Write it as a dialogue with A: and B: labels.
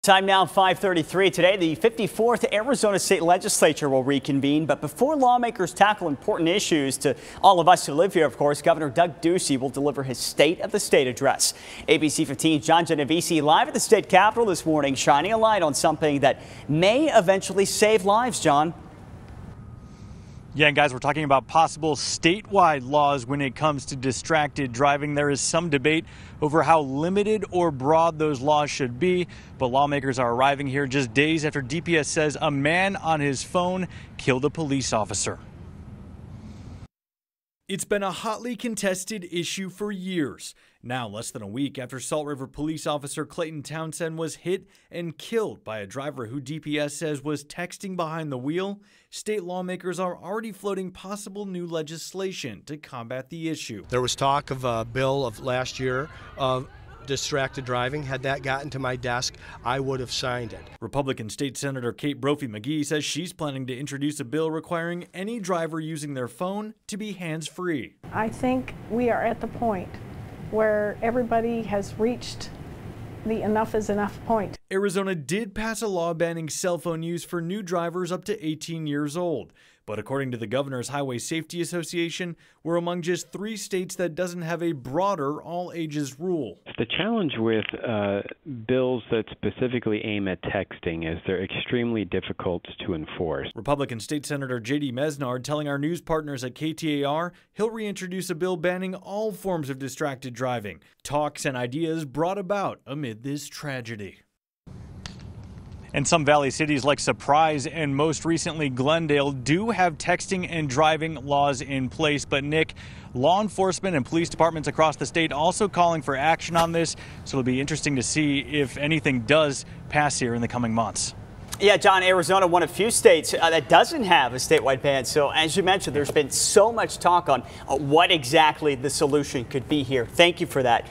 A: Time now 5:33. Today, the 54th Arizona State Legislature will reconvene. But before lawmakers tackle important issues to all of us who live here, of course, Governor Doug Ducey will deliver his State of the State address. ABC 15's John Genovese live at the state capitol this morning, shining a light on something that may eventually save lives, John.
B: Yeah, and guys, we're talking about possible statewide laws when it comes to distracted driving. There is some debate over how limited or broad those laws should be, but lawmakers are arriving here just days after DPS says a man on his phone killed a police officer. It's been a hotly contested issue for years. Now, less than a week after Salt River police officer Clayton Townsend was hit and killed by a driver who DPS says was texting behind the wheel, state lawmakers are already floating possible new legislation to combat the issue.
C: There was talk of a bill of last year of distracted driving. Had that gotten to my desk, I would have signed it.
B: Republican State Senator Kate Brophy-McGee says she's planning to introduce a bill requiring any driver using their phone to be hands-free.
D: I think we are at the point where everybody has reached the enough is enough point.
B: Arizona did pass a law banning cell phone use for new drivers up to 18 years old. But according to the Governor's Highway Safety Association, we're among just 3 states that doesn't have a broader all-ages rule.
E: The challenge with bills that specifically aim at texting is they're extremely difficult to enforce.
B: Republican State Senator J.D. Mesnard telling our news partners at KTAR he'll reintroduce a bill banning all forms of distracted driving. Talks and ideas brought about amid this tragedy. And some Valley cities like Surprise and most recently Glendale do have texting and driving laws in place. But Nick, law enforcement and police departments across the state also calling for action on this. So it'll be interesting to see if anything does pass here in the coming months.
A: Yeah, John, Arizona, one of few states that doesn't have a statewide ban. So as you mentioned, there's been so much talk on what exactly the solution could be here. Thank you for that.